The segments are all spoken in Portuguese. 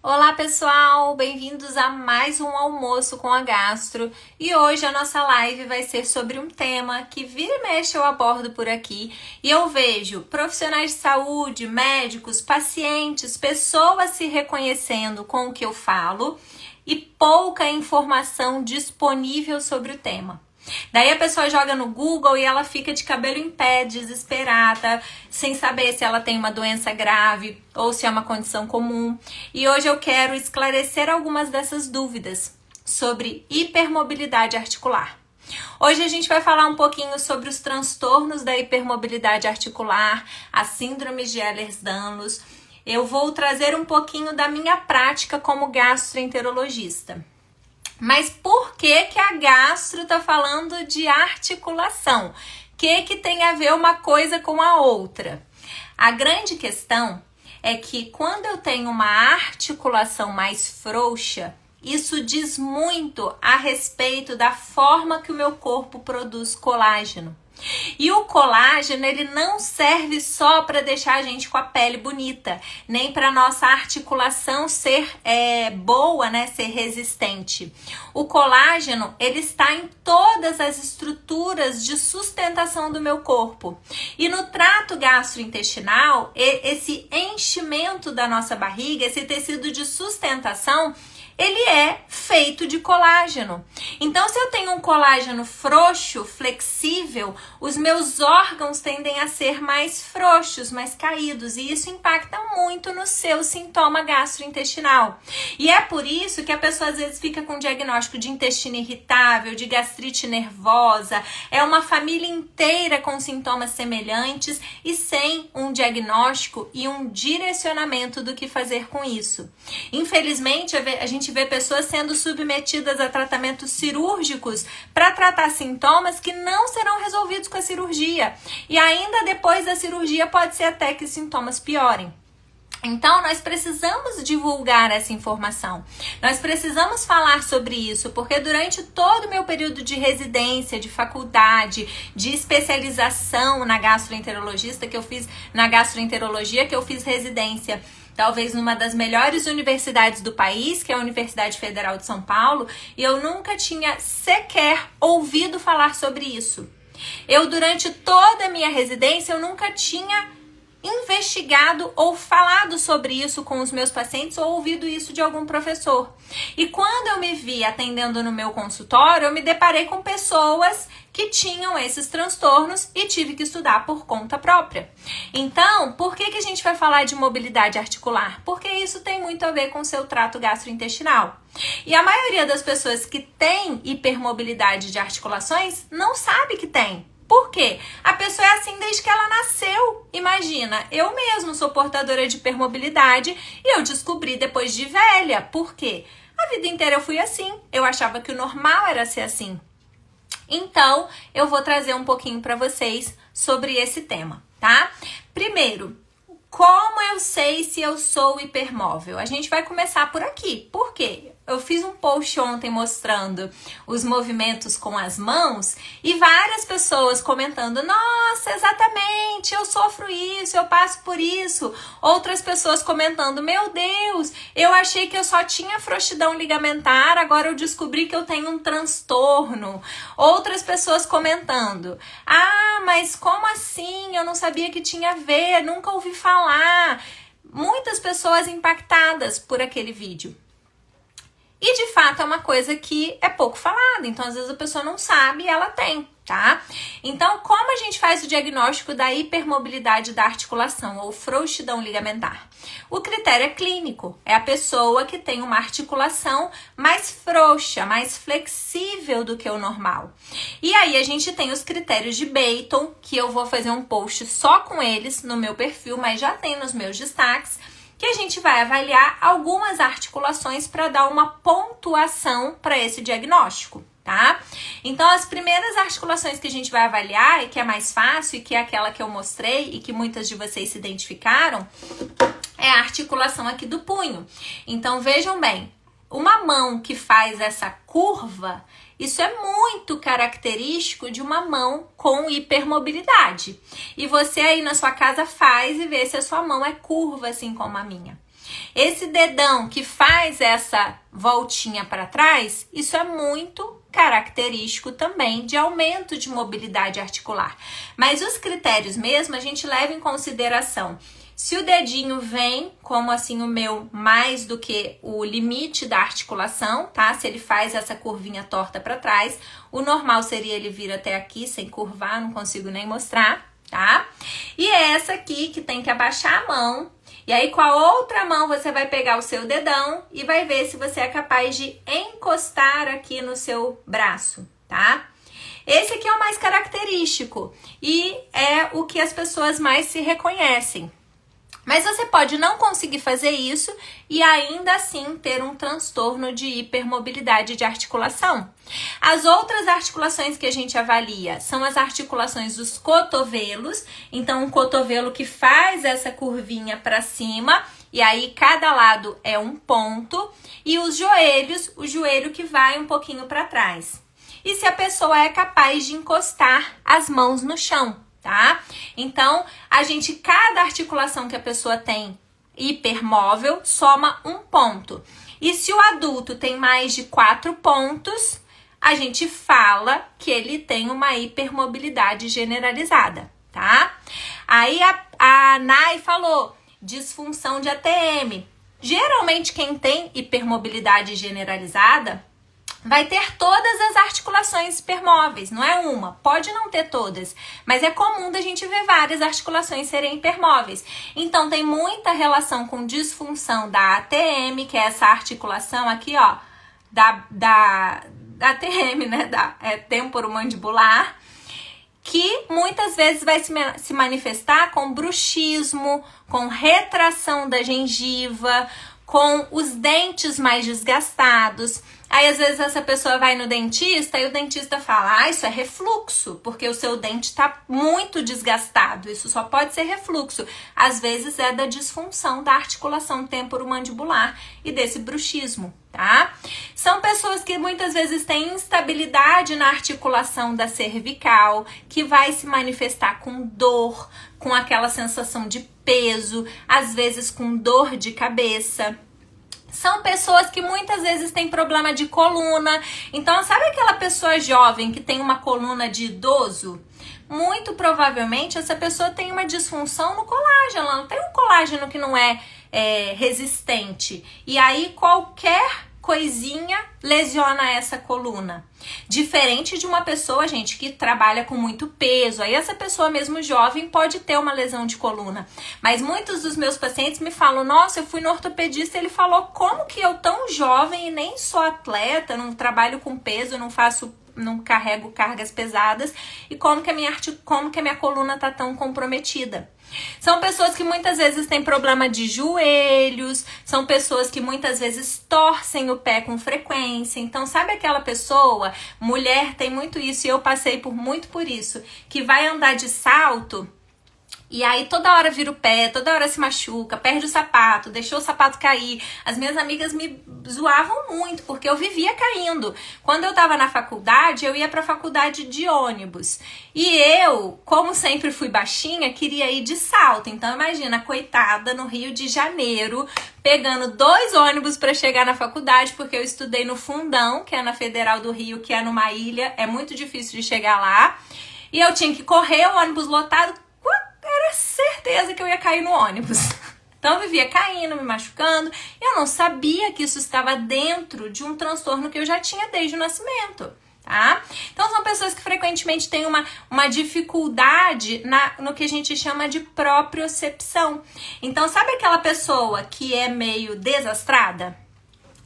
Olá pessoal, bem-vindos a mais um Almoço com a Gastro e hoje a nossa live vai ser sobre um tema que vira e mexe eu abordo por aqui e eu vejo profissionais de saúde, médicos, pacientes, pessoas se reconhecendo com o que eu falo e pouca informação disponível sobre o tema. Daí a pessoa joga no Google e ela fica de cabelo em pé, desesperada, sem saber se ela tem uma doença grave ou se é uma condição comum. E hoje eu quero esclarecer algumas dessas dúvidas sobre hipermobilidade articular. Hoje a gente vai falar um pouquinho sobre os transtornos da hipermobilidade articular, as síndromes de Ehlers-Danlos. Eu vou trazer um pouquinho da minha prática como gastroenterologista. Mas por que a gastro tá falando de articulação? O que tem a ver uma coisa com a outra? A grande questão é que quando eu tenho uma articulação mais frouxa, isso diz muito a respeito da forma que o meu corpo produz colágeno. E o colágeno, ele não serve só para deixar a gente com a pele bonita, nem para nossa articulação ser boa, né, ser resistente. O colágeno, ele está em todas as estruturas de sustentação do meu corpo. E no trato gastrointestinal, esse enchimento da nossa barriga, esse tecido de sustentação, ele é feito de colágeno. Então, se eu tenho um colágeno frouxo, flexível, os meus órgãos tendem a ser mais frouxos, mais caídos, e isso impacta muito no seu sintoma gastrointestinal. E é por isso que a pessoa às vezes fica com diagnóstico de intestino irritável, de gastrite nervosa, é uma família inteira com sintomas semelhantes e sem um diagnóstico e um direcionamento do que fazer com isso. Infelizmente, a gente vê pessoas sendo submetidas a tratamentos cirúrgicos para tratar sintomas que não serão resolvidos com a cirurgia. E ainda depois da cirurgia pode ser até que os sintomas piorem. Então, nós precisamos divulgar essa informação. Nós precisamos falar sobre isso, porque durante todo o meu período de residência, de faculdade, de especialização na gastroenterologia que eu fiz residência, talvez numa das melhores universidades do país, que é a Universidade Federal de São Paulo, e eu nunca tinha sequer ouvido falar sobre isso. Durante toda a minha residência, eu nunca tinha investigado ou falado sobre isso com os meus pacientes ou ouvido isso de algum professor. E quando eu me vi atendendo no meu consultório, eu me deparei com pessoas que tinham esses transtornos e tive que estudar por conta própria. Então, por que a gente vai falar de mobilidade articular? Porque isso tem muito a ver com o seu trato gastrointestinal. E a maioria das pessoas que tem hipermobilidade de articulações não sabe que tem. Por quê? A pessoa é assim desde que ela nasceu. Imagina, eu mesmo sou portadora de hipermobilidade e eu descobri depois de velha. Por quê? A vida inteira eu fui assim. Eu achava que o normal era ser assim. Então, eu vou trazer um pouquinho para vocês sobre esse tema, tá? Primeiro, como eu sei se eu sou hipermóvel? A gente vai começar por aqui. Por quê? Eu fiz um post ontem mostrando os movimentos com as mãos e várias pessoas comentando: nossa, exatamente, eu sofro isso, eu passo por isso. Outras pessoas comentando: meu Deus, eu achei que eu só tinha frouxidão ligamentar, agora eu descobri que eu tenho um transtorno. Outras pessoas comentando: ah, mas como assim? Eu não sabia que tinha a ver, nunca ouvi falar. Muitas pessoas impactadas por aquele vídeo. E de fato é uma coisa que é pouco falada, então às vezes a pessoa não sabe e ela tem, tá? Então, como a gente faz o diagnóstico da hipermobilidade da articulação ou frouxidão ligamentar? O critério é clínico, é a pessoa que tem uma articulação mais frouxa, mais flexível do que o normal. E aí a gente tem os critérios de Beighton, que eu vou fazer um post só com eles no meu perfil, mas já tem nos meus destaques, que a gente vai avaliar algumas articulações para dar uma pontuação para esse diagnóstico, tá? Então, as primeiras articulações que a gente vai avaliar, e que é mais fácil, e que é aquela que eu mostrei, e que muitas de vocês se identificaram, é a articulação aqui do punho. Então, vejam bem, uma mão que faz essa curva, isso é muito característico de uma mão com hipermobilidade. E você aí na sua casa faz e vê se a sua mão é curva, assim como a minha. Esse dedão que faz essa voltinha para trás, isso é muito característico também de aumento de mobilidade articular. Mas os critérios mesmo a gente leva em consideração se o dedinho vem, como assim o meu, mais do que o limite da articulação, tá? Se ele faz essa curvinha torta para trás, o normal seria ele vir até aqui sem curvar, não consigo nem mostrar, tá? E é essa aqui que tem que abaixar a mão. E aí com a outra mão você vai pegar o seu dedão e vai ver se você é capaz de encostar aqui no seu braço, tá? Esse aqui é o mais característico e é o que as pessoas mais se reconhecem. Mas você pode não conseguir fazer isso e ainda assim ter um transtorno de hipermobilidade de articulação. As outras articulações que a gente avalia são as articulações dos cotovelos. Então, um cotovelo que faz essa curvinha para cima e aí cada lado é um ponto. E os joelhos, o joelho que vai um pouquinho para trás. E se a pessoa é capaz de encostar as mãos no chão. Tá? Então, cada articulação que a pessoa tem hipermóvel soma um ponto. E se o adulto tem mais de 4 pontos, a gente fala que ele tem uma hipermobilidade generalizada, tá? Aí a Nai falou disfunção de ATM. Geralmente quem tem hipermobilidade generalizada vai ter todas as articulações hipermóveis, não é uma, pode não ter todas, mas é comum da gente ver várias articulações serem hipermóveis. Então tem muita relação com disfunção da ATM, que é essa articulação aqui, ó, da ATM, né, temporomandibular, que muitas vezes vai se manifestar com bruxismo, com retração da gengiva, com os dentes mais desgastados. Aí, às vezes, essa pessoa vai no dentista e o dentista fala, isso é refluxo, porque o seu dente tá muito desgastado. Isso só pode ser refluxo. Às vezes, é da disfunção da articulação temporomandibular e desse bruxismo, tá? São pessoas que muitas vezes têm instabilidade na articulação da cervical, que vai se manifestar com dor, com aquela sensação de peso, às vezes com dor de cabeça. São pessoas que muitas vezes têm problema de coluna. Então, sabe aquela pessoa jovem que tem uma coluna de idoso? Muito provavelmente essa pessoa tem uma disfunção no colágeno. Ela não tem um colágeno que não é resistente. E aí qualquer coisinha lesiona essa coluna. Diferente de uma pessoa, gente, que trabalha com muito peso. Aí essa pessoa mesmo jovem pode ter uma lesão de coluna. Mas muitos dos meus pacientes me falam, nossa, eu fui no ortopedista e ele falou, como que eu tão jovem e nem sou atleta, não trabalho com peso, não carrego cargas pesadas e como que a minha coluna tá tão comprometida. São pessoas que muitas vezes têm problema de joelhos, são pessoas que muitas vezes torcem o pé com frequência. Então, sabe aquela pessoa, mulher tem muito isso e eu passei muito por isso, que vai andar de salto e aí toda hora vira o pé, toda hora se machuca, perde o sapato, deixou o sapato cair. As minhas amigas me zoavam muito, porque eu vivia caindo. Quando eu tava na faculdade, eu ia pra faculdade de ônibus. E eu, como sempre fui baixinha, queria ir de salto. Então imagina, coitada, no Rio de Janeiro, pegando 2 ônibus pra chegar na faculdade, porque eu estudei no Fundão, que é na Federal do Rio, que é numa ilha, é muito difícil de chegar lá. E eu tinha que correr, o ônibus lotado, era certeza que eu ia cair no ônibus. Então eu vivia caindo, me machucando. Eu não sabia que isso estava dentro de um transtorno que eu já tinha desde o nascimento, tá? Então são pessoas que frequentemente têm uma dificuldade no que a gente chama de propriocepção. Então sabe aquela pessoa que é meio desastrada?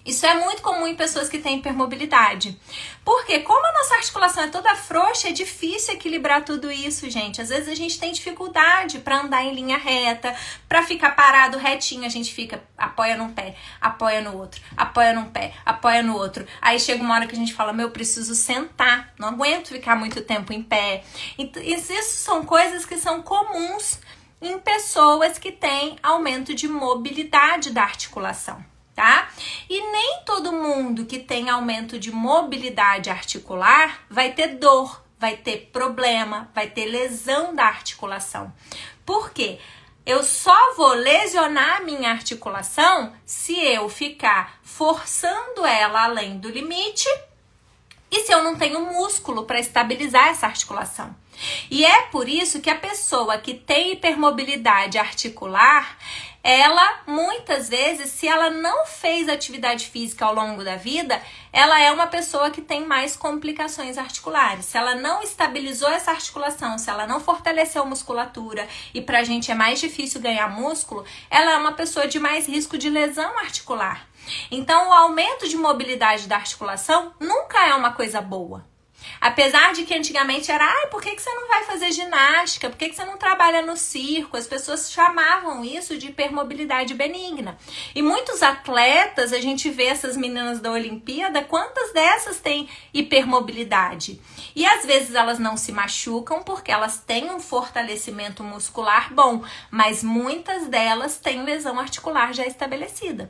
Isso é muito comum em pessoas que têm hipermobilidade. Porque como a nossa articulação é toda frouxa, é difícil equilibrar tudo isso, gente. Às vezes a gente tem dificuldade para andar em linha reta, para ficar parado retinho, a gente fica, apoia num pé, apoia no outro, apoia num pé, apoia no outro. Aí chega uma hora que a gente fala, eu preciso sentar, não aguento ficar muito tempo em pé. Isso são coisas que são comuns em pessoas que têm aumento de mobilidade da articulação. Tá? E nem todo mundo que tem aumento de mobilidade articular vai ter dor, vai ter problema, vai ter lesão da articulação. Por quê? Eu só vou lesionar a minha articulação se eu ficar forçando ela além do limite e se eu não tenho músculo para estabilizar essa articulação. E é por isso que a pessoa que tem hipermobilidade articular, ela muitas vezes, se ela não fez atividade física ao longo da vida, ela é uma pessoa que tem mais complicações articulares. Se ela não estabilizou essa articulação, se ela não fortaleceu a musculatura e pra gente é mais difícil ganhar músculo, ela é uma pessoa de mais risco de lesão articular. Então, o aumento de mobilidade da articulação nunca é uma coisa boa. Apesar de que antigamente era, por que você não vai fazer ginástica? Por que você não trabalha no circo? As pessoas chamavam isso de hipermobilidade benigna. E muitos atletas, a gente vê essas meninas da Olimpíada, quantas dessas têm hipermobilidade? E às vezes elas não se machucam porque elas têm um fortalecimento muscular bom, mas muitas delas têm lesão articular já estabelecida.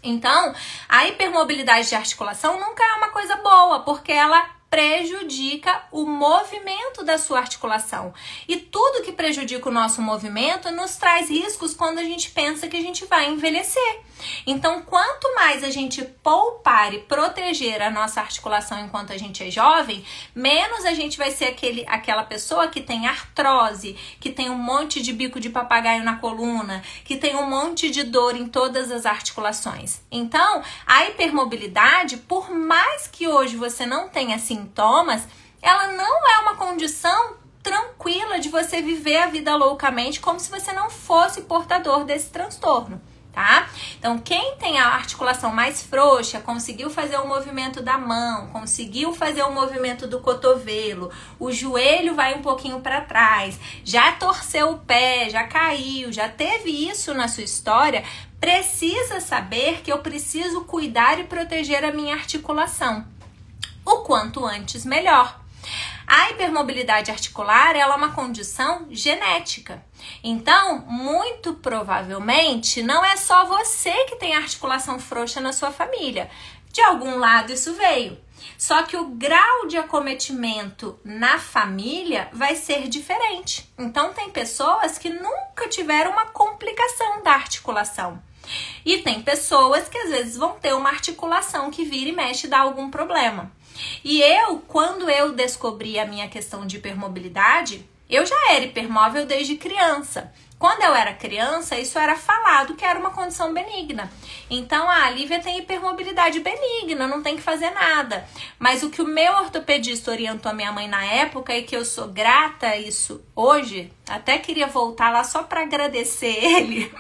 Então, a hipermobilidade de articulação nunca é uma coisa boa, porque ela prejudica o movimento da sua articulação. E tudo que prejudica o nosso movimento nos traz riscos quando a gente pensa que a gente vai envelhecer. Então, quanto mais a gente poupar e proteger a nossa articulação enquanto a gente é jovem, menos a gente vai ser aquela pessoa que tem artrose, que tem um monte de bico de papagaio na coluna, que tem um monte de dor em todas as articulações. Então, a hipermobilidade, por mais que hoje você não tenha sintomas, ela não é uma condição tranquila de você viver a vida loucamente como se você não fosse portador desse transtorno. Tá? Então, quem tem a articulação mais frouxa, conseguiu fazer o movimento da mão, conseguiu fazer o movimento do cotovelo, o joelho vai um pouquinho para trás, já torceu o pé, já caiu, já teve isso na sua história, precisa saber que eu preciso cuidar e proteger a minha articulação. O quanto antes, melhor. A hipermobilidade articular, ela é uma condição genética. Então, muito provavelmente, não é só você que tem articulação frouxa na sua família. De algum lado isso veio. Só que o grau de acometimento na família vai ser diferente. Então, tem pessoas que nunca tiveram uma complicação da articulação. E tem pessoas que às vezes vão ter uma articulação que vira e mexe e dá algum problema. E quando eu descobri a minha questão de hipermobilidade, eu já era hipermóvel desde criança. Quando eu era criança, isso era falado que era uma condição benigna. Então, a Lívia tem hipermobilidade benigna, não tem que fazer nada. Mas o que o meu ortopedista orientou a minha mãe na época, e que eu sou grata a isso hoje, até queria voltar lá só para agradecer ele,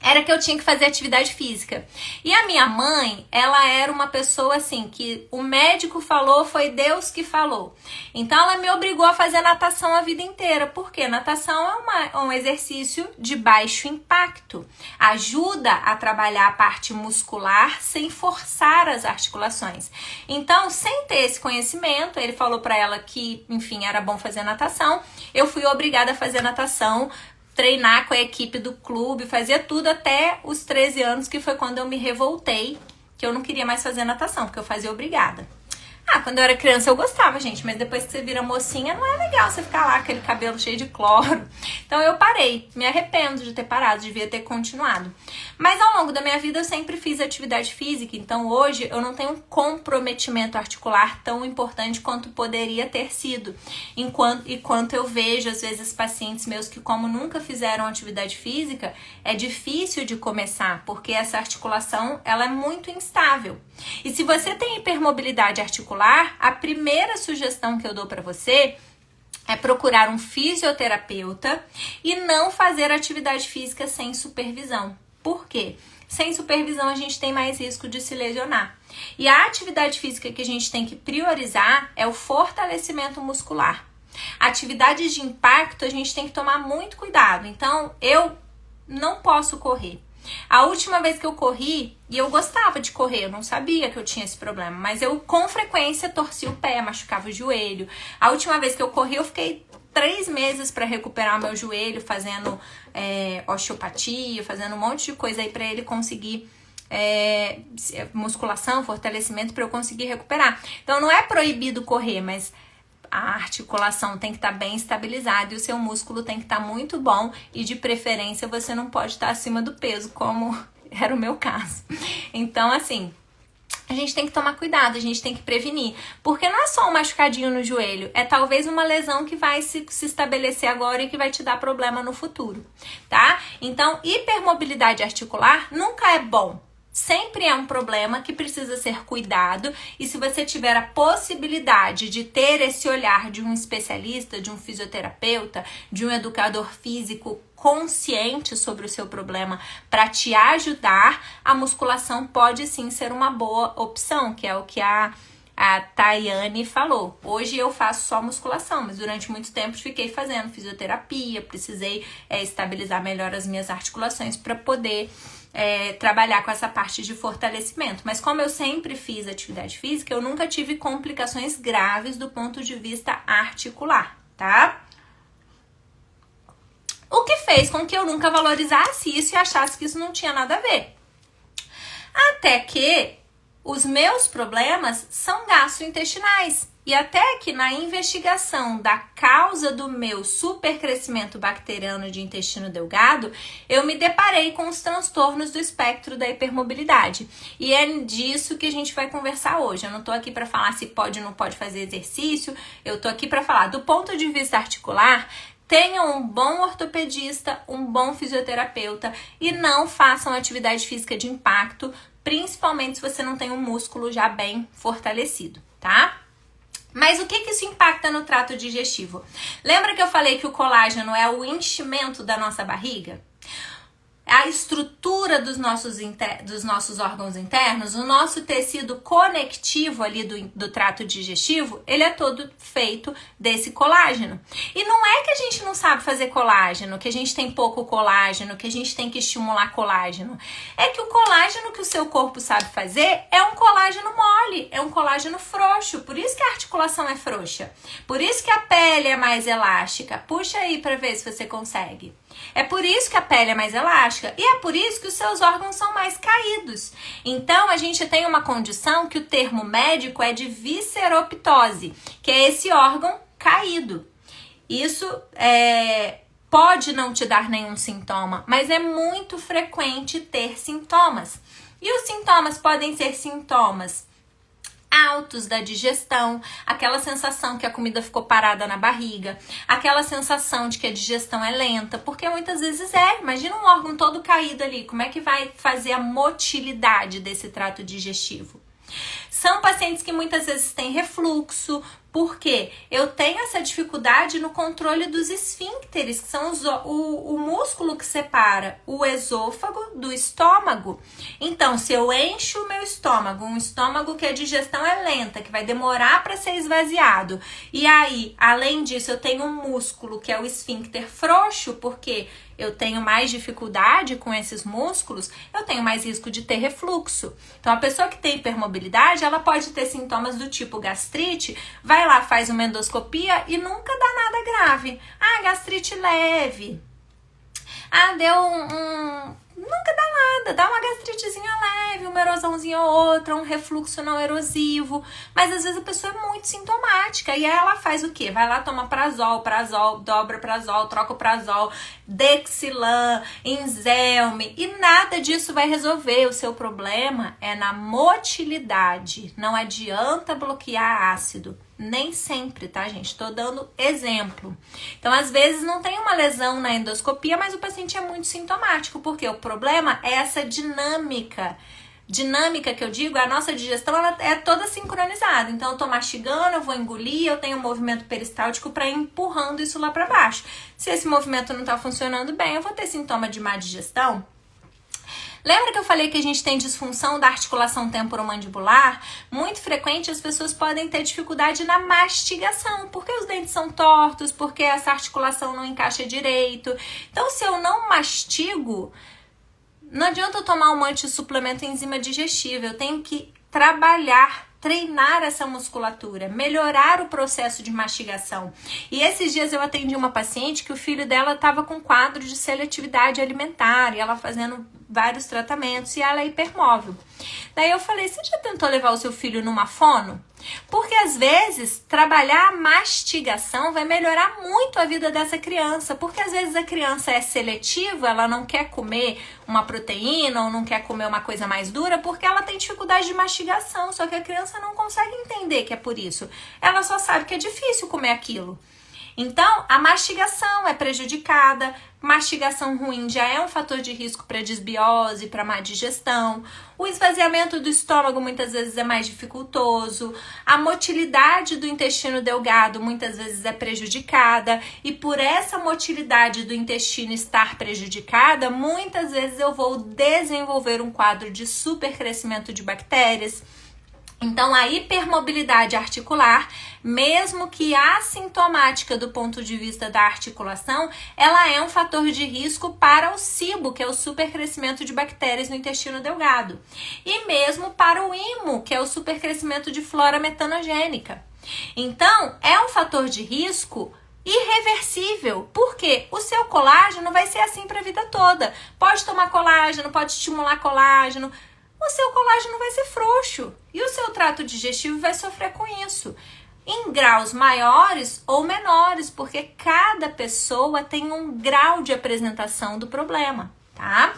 era que eu tinha que fazer atividade física. E a minha mãe, ela era uma pessoa assim, que o médico falou, foi Deus que falou. Então ela me obrigou a fazer natação a vida inteira. Porque natação é um exercício de baixo impacto. Ajuda a trabalhar a parte muscular sem forçar as articulações. Então, sem ter esse conhecimento, ele falou pra ela que, enfim, era bom fazer natação. Eu fui obrigada a fazer natação, treinar com a equipe do clube, fazia tudo até os 13 anos, que foi quando eu me revoltei, que eu não queria mais fazer natação, porque eu fazia obrigada. Quando eu era criança eu gostava, gente, mas depois que você vira mocinha, não é legal você ficar lá com aquele cabelo cheio de cloro. Então eu parei, me arrependo de ter parado, devia ter continuado. Mas ao longo da minha vida eu sempre fiz atividade física, então hoje eu não tenho um comprometimento articular tão importante quanto poderia ter sido. Enquanto eu vejo, às vezes, pacientes meus que, como nunca fizeram atividade física, é difícil de começar, porque essa articulação, ela é muito instável. E se você tem hipermobilidade articular, a primeira sugestão que eu dou para você é procurar um fisioterapeuta e não fazer atividade física sem supervisão. Por quê? Sem supervisão a gente tem mais risco de se lesionar. E a atividade física que a gente tem que priorizar é o fortalecimento muscular. Atividades de impacto a gente tem que tomar muito cuidado. Então, eu não posso correr. A última vez que eu corri, e eu gostava de correr, eu não sabia que eu tinha esse problema, mas eu com frequência torcia o pé, machucava o joelho. A última vez que eu corri, eu fiquei 3 meses para recuperar o meu joelho, fazendo osteopatia, fazendo um monte de coisa aí para ele conseguir musculação, fortalecimento, para eu conseguir recuperar. Então não é proibido correr, mas a articulação tem que estar bem estabilizada e o seu músculo tem que estar muito bom e de preferência você não pode estar acima do peso, como era o meu caso. Então, assim, a gente tem que tomar cuidado, a gente tem que prevenir, porque não é só um machucadinho no joelho, é talvez uma lesão que vai se estabelecer agora e que vai te dar problema no futuro, tá? Então, hipermobilidade articular nunca é bom. Sempre é um problema que precisa ser cuidado e se você tiver a possibilidade de ter esse olhar de um especialista, de um fisioterapeuta, de um educador físico consciente sobre o seu problema para te ajudar, a musculação pode sim ser uma boa opção, que é o que a Tayane falou. Hoje eu faço só musculação, mas durante muito tempo fiquei fazendo fisioterapia, precisei estabilizar melhor as minhas articulações para poder trabalhar com essa parte de fortalecimento. Mas como eu sempre fiz atividade física, eu nunca tive complicações graves do ponto de vista articular, tá? O que fez com que eu nunca valorizasse isso e achasse que isso não tinha nada a ver. Até que os meus problemas são gastrointestinais. E até que na investigação da causa do meu supercrescimento bacteriano de intestino delgado, eu me deparei com os transtornos do espectro da hipermobilidade. E é disso que a gente vai conversar hoje. Eu não tô aqui para falar se pode ou não pode fazer exercício, eu tô aqui para falar do ponto de vista articular. Tenham um bom ortopedista, um bom fisioterapeuta e não façam atividade física de impacto, principalmente se você não tem um músculo já bem fortalecido, tá? Mas o que isso impacta no trato digestivo? Lembra que eu falei que o colágeno é o enchimento da nossa barriga? A estrutura dos nossos órgãos internos, o nosso tecido conectivo ali do trato digestivo, ele é todo feito desse colágeno. E não é que a gente não sabe fazer colágeno, que a gente tem pouco colágeno, que a gente tem que estimular colágeno. É que o colágeno que o seu corpo sabe fazer é um colágeno mole, é um colágeno frouxo. Por isso que a articulação é frouxa. Por isso que a pele é mais elástica. Puxa aí para ver se você consegue. É por isso que a pele é mais elástica e é por isso que os seus órgãos são mais caídos. Então, a gente tem uma condição que o termo médico é de visceroptose, que é esse órgão caído. Isso pode não te dar nenhum sintoma, mas é muito frequente ter sintomas. E os sintomas podem ser sintomas altos da digestão, aquela sensação que a comida ficou parada na barriga, aquela sensação de que a digestão é lenta, porque muitas vezes imagina um órgão todo caído ali, como é que vai fazer a motilidade desse trato digestivo? São pacientes que muitas vezes têm refluxo, porque eu tenho essa dificuldade no controle dos esfíncteres, que são o músculo que separa o esôfago do estômago. Então, se eu encho o meu estômago, um estômago que a digestão é lenta, que vai demorar para ser esvaziado, e aí, além disso, eu tenho um músculo que é o esfíncter frouxo, porque eu tenho mais dificuldade com esses músculos, eu tenho mais risco de ter refluxo. Então, a pessoa que tem hipermobilidade, ela pode ter sintomas do tipo gastrite, vai lá, faz uma endoscopia e nunca dá nada grave. Ah, gastrite leve. Ah, deu nunca dá nada, dá uma gastritezinha leve, uma erosãozinha ou outra, um refluxo não erosivo, mas às vezes a pessoa é muito sintomática e aí ela faz o quê? Vai lá, toma prazol, dobra prazol, troca o prazol, Dexilan, Inzelme e nada disso vai resolver. O seu problema é na motilidade, não adianta bloquear ácido. Nem sempre, tá, gente? Tô dando exemplo. Então, às vezes, não tem uma lesão na endoscopia, mas o paciente é muito sintomático, porque o problema é essa dinâmica. Dinâmica que eu digo, a nossa digestão ela é toda sincronizada. Então, eu tô mastigando, eu vou engolir, eu tenho um movimento peristáltico para ir empurrando isso lá para baixo. Se esse movimento não tá funcionando bem, eu vou ter sintoma de má digestão. Lembra que eu falei que a gente tem disfunção da articulação temporomandibular? Muito frequente as pessoas podem ter dificuldade na mastigação, porque os dentes são tortos, porque essa articulação não encaixa direito. Então, se eu não mastigo, não adianta eu tomar um monte de suplemento enzima digestiva, eu tenho que trabalhar, treinar essa musculatura, melhorar o processo de mastigação. E esses dias eu atendi uma paciente que o filho dela estava com quadro de seletividade alimentar e ela fazendo vários tratamentos e ela é hipermóvel. Daí eu falei, você já tentou levar o seu filho numa fono? Porque às vezes trabalhar a mastigação vai melhorar muito a vida dessa criança, porque às vezes a criança é seletiva, ela não quer comer uma proteína ou não quer comer uma coisa mais dura porque ela tem dificuldade de mastigação, só que a criança não consegue entender que é por isso. Ela só sabe que é difícil comer aquilo. Então, a mastigação é prejudicada, mastigação ruim já é um fator de risco para desbiose, para má digestão, o esvaziamento do estômago muitas vezes é mais dificultoso, a motilidade do intestino delgado muitas vezes é prejudicada e por essa motilidade do intestino estar prejudicada, muitas vezes eu vou desenvolver um quadro de supercrescimento de bactérias. Então, a hipermobilidade articular, mesmo que assintomática do ponto de vista da articulação, ela é um fator de risco para o SIBO, que é o supercrescimento de bactérias no intestino delgado. E mesmo para o IMO, que é o supercrescimento de flora metanogênica. Então, é um fator de risco irreversível, porque o seu colágeno vai ser assim para a vida toda. Pode tomar colágeno, pode estimular colágeno, o seu colágeno vai ser frouxo e o seu trato digestivo vai sofrer com isso, em graus maiores ou menores, porque cada pessoa tem um grau de apresentação do problema, tá?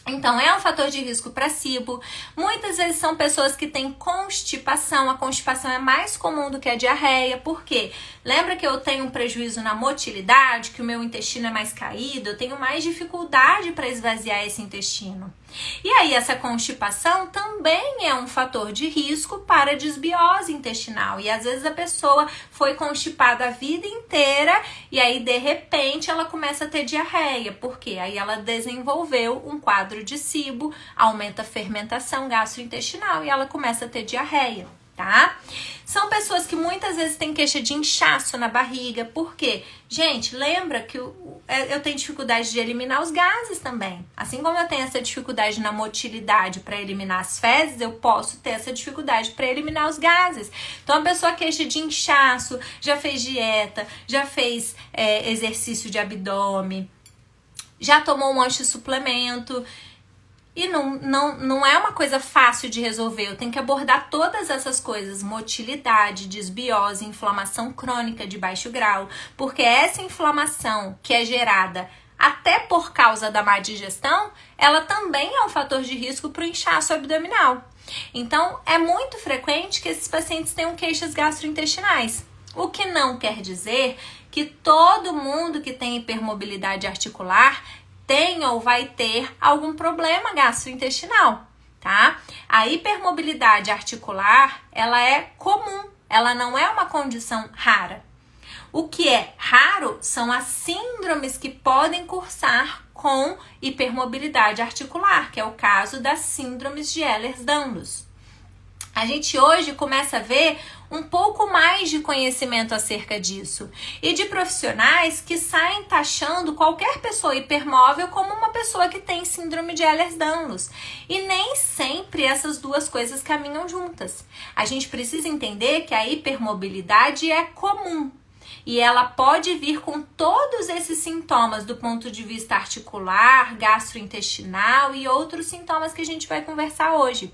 Então, é um fator de risco para SIBO. Muitas vezes são pessoas que têm constipação. A constipação é mais comum do que a diarreia. Por quê? Lembra que eu tenho um prejuízo na motilidade, que o meu intestino é mais caído? Eu tenho mais dificuldade para esvaziar esse intestino. E aí, essa constipação também é um fator de risco para desbiose intestinal. E às vezes a pessoa foi constipada a vida inteira e aí, de repente, ela começa a ter diarreia. Por quê? Aí ela desenvolveu um quadro de SIBO, aumenta a fermentação gastrointestinal e ela começa a ter diarreia, tá? São pessoas que muitas vezes têm queixa de inchaço na barriga. Por quê? Gente, lembra que eu tenho dificuldade de eliminar os gases também. Assim como eu tenho essa dificuldade na motilidade para eliminar as fezes, eu posso ter essa dificuldade para eliminar os gases. Então, a pessoa queixa de inchaço, já fez dieta, já fez exercício de abdômen, já tomou um antissuplemento. E não é uma coisa fácil de resolver, eu tenho que abordar todas essas coisas, motilidade, desbiose, inflamação crônica de baixo grau, porque essa inflamação que é gerada até por causa da má digestão, ela também é um fator de risco para o inchaço abdominal. Então, é muito frequente que esses pacientes tenham queixas gastrointestinais, o que não quer dizer que todo mundo que tem hipermobilidade articular tem ou vai ter algum problema gastrointestinal, tá? A hipermobilidade articular, ela é comum, ela não é uma condição rara. O que é raro são as síndromes que podem cursar com hipermobilidade articular, que é o caso das síndromes de Ehlers-Danlos. A gente hoje começa a ver um pouco mais de conhecimento acerca disso e de profissionais que saem taxando qualquer pessoa hipermóvel como uma pessoa que tem síndrome de Ehlers-Danlos. E nem sempre essas duas coisas caminham juntas. A gente precisa entender que a hipermobilidade é comum e ela pode vir com todos esses sintomas do ponto de vista articular, gastrointestinal e outros sintomas que a gente vai conversar hoje.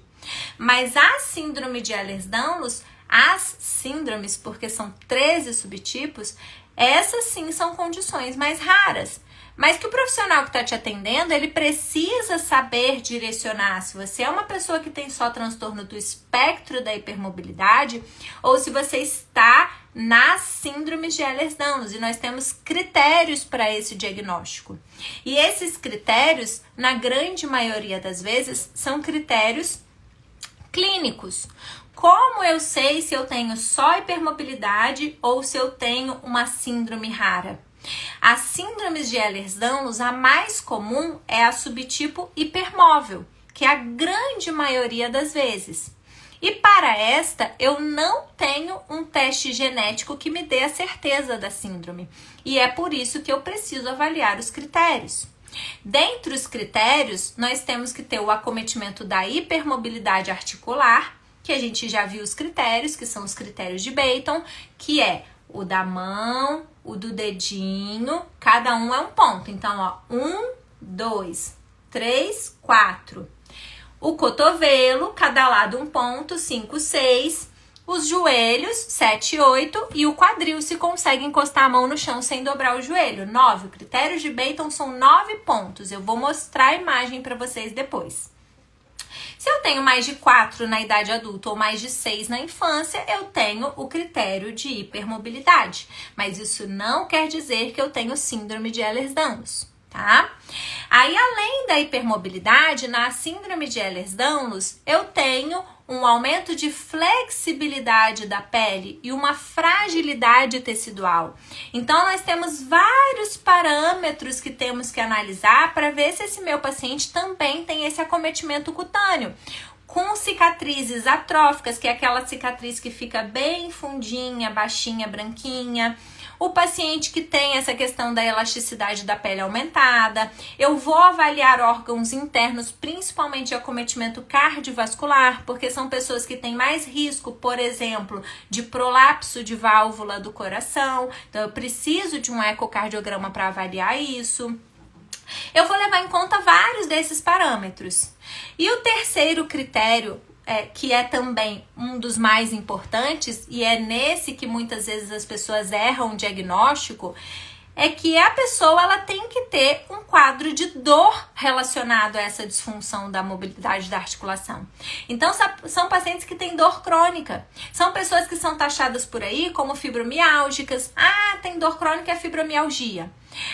Mas a síndrome de Ehlers-Danlos, as síndromes, porque são 13 subtipos, essas sim são condições mais raras. Mas que o profissional que está te atendendo, ele precisa saber direcionar se você é uma pessoa que tem só transtorno do espectro da hipermobilidade ou se você está nas síndromes de Ehlers-Danlos. E nós temos critérios para esse diagnóstico. E esses critérios, na grande maioria das vezes, são critérios clínicos. Como eu sei se eu tenho só hipermobilidade ou se eu tenho uma síndrome rara? As síndromes de Ehlers-Danlos, a mais comum é a subtipo hipermóvel, que é a grande maioria das vezes. E para esta, eu não tenho um teste genético que me dê a certeza da síndrome. E é por isso que eu preciso avaliar os critérios. Dentre os critérios, nós temos que ter o acometimento da hipermobilidade articular, que a gente já viu os critérios, que são os critérios de Beighton, que é o da mão, o do dedinho, cada um é um ponto. Então, ó, 1, 2, 3, 4. O cotovelo, cada lado 1 ponto, 5, 6. Os joelhos, 7, 8. E o quadril se consegue encostar a mão no chão sem dobrar o joelho, 9. O critério de Beighton são 9 pontos. Eu vou mostrar a imagem para vocês depois. Se eu tenho mais de 4 na idade adulta ou mais de 6 na infância, eu tenho o critério de hipermobilidade. Mas isso não quer dizer que eu tenho síndrome de Ehlers-Danlos, tá? Aí, além da hipermobilidade, na síndrome de Ehlers-Danlos, eu tenho um aumento de flexibilidade da pele e uma fragilidade tecidual. Então, nós temos vários parâmetros que temos que analisar para ver se esse meu paciente também tem esse acometimento cutâneo. Com cicatrizes atróficas, que é aquela cicatriz que fica bem fundinha, baixinha, branquinha. O paciente que tem essa questão da elasticidade da pele aumentada. Eu vou avaliar órgãos internos, principalmente de acometimento cardiovascular, porque são pessoas que têm mais risco, por exemplo, de prolapso de válvula do coração. Então, eu preciso de um ecocardiograma para avaliar isso. Eu vou levar em conta vários desses parâmetros. E o terceiro critério, que é também um dos mais importantes, e é nesse que muitas vezes as pessoas erram o diagnóstico, é que a pessoa ela tem que ter um quadro de dor relacionado a essa disfunção da mobilidade da articulação. Então, são pacientes que têm dor crônica. São pessoas que são taxadas por aí como fibromiálgicas. Ah, tem dor crônica, é fibromialgia.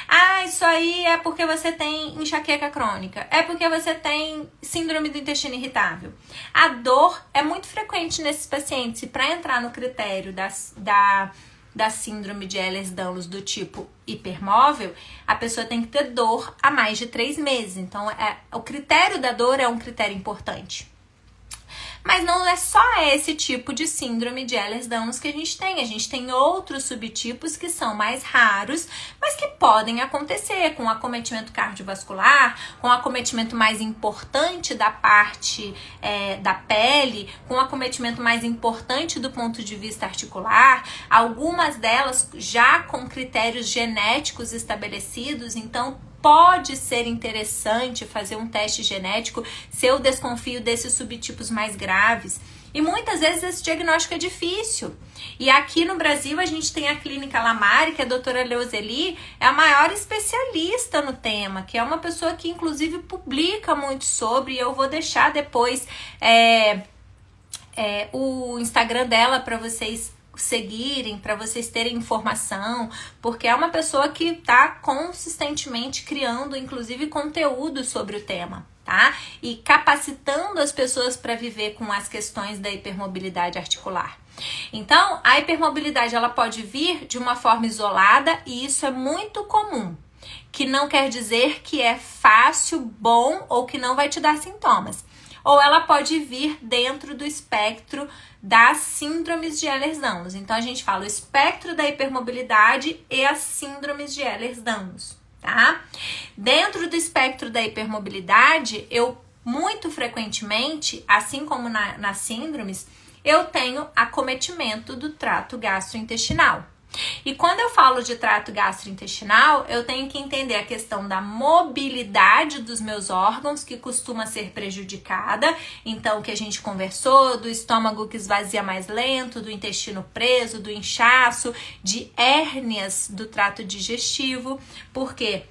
Ah, isso aí é porque você tem enxaqueca crônica. É porque você tem síndrome do intestino irritável. A dor é muito frequente nesses pacientes. E para entrar no critério da síndrome de Ehlers-Danlos do tipo hipermóvel, a pessoa tem que ter dor há mais de 3 meses. Então, o critério da dor é um critério importante. Mas não é só esse tipo de síndrome de Ehlers-Danlos que a gente tem. A gente tem outros subtipos que são mais raros, mas que podem acontecer com acometimento cardiovascular, com acometimento mais importante da parte da pele, com acometimento mais importante do ponto de vista articular. Algumas delas já com critérios genéticos estabelecidos, então pode ser interessante fazer um teste genético se eu desconfio desses subtipos mais graves. E muitas vezes esse diagnóstico é difícil. E aqui no Brasil a gente tem a Clínica Lamari, que a doutora Leozeli é a maior especialista no tema, que é uma pessoa que inclusive publica muito sobre, e eu vou deixar depois o Instagram dela para vocês seguirem, para vocês terem informação, porque é uma pessoa que está consistentemente criando, inclusive, conteúdo sobre o tema, tá? E capacitando as pessoas para viver com as questões da hipermobilidade articular. Então, a hipermobilidade, ela pode vir de uma forma isolada, e isso é muito comum, que não quer dizer que é fácil, bom, ou que não vai te dar sintomas. Ou ela pode vir dentro do espectro das síndromes de Ehlers-Danlos. Então, a gente fala o espectro da hipermobilidade e as síndromes de Ehlers-Danlos, tá? Dentro do espectro da hipermobilidade, eu muito frequentemente, assim como nas síndromes, eu tenho acometimento do trato gastrointestinal. E quando eu falo de trato gastrointestinal, eu tenho que entender a questão da mobilidade dos meus órgãos, que costuma ser prejudicada. Então, o que a gente conversou, do estômago que esvazia mais lento, do intestino preso, do inchaço, de hérnias do trato digestivo. Por quê?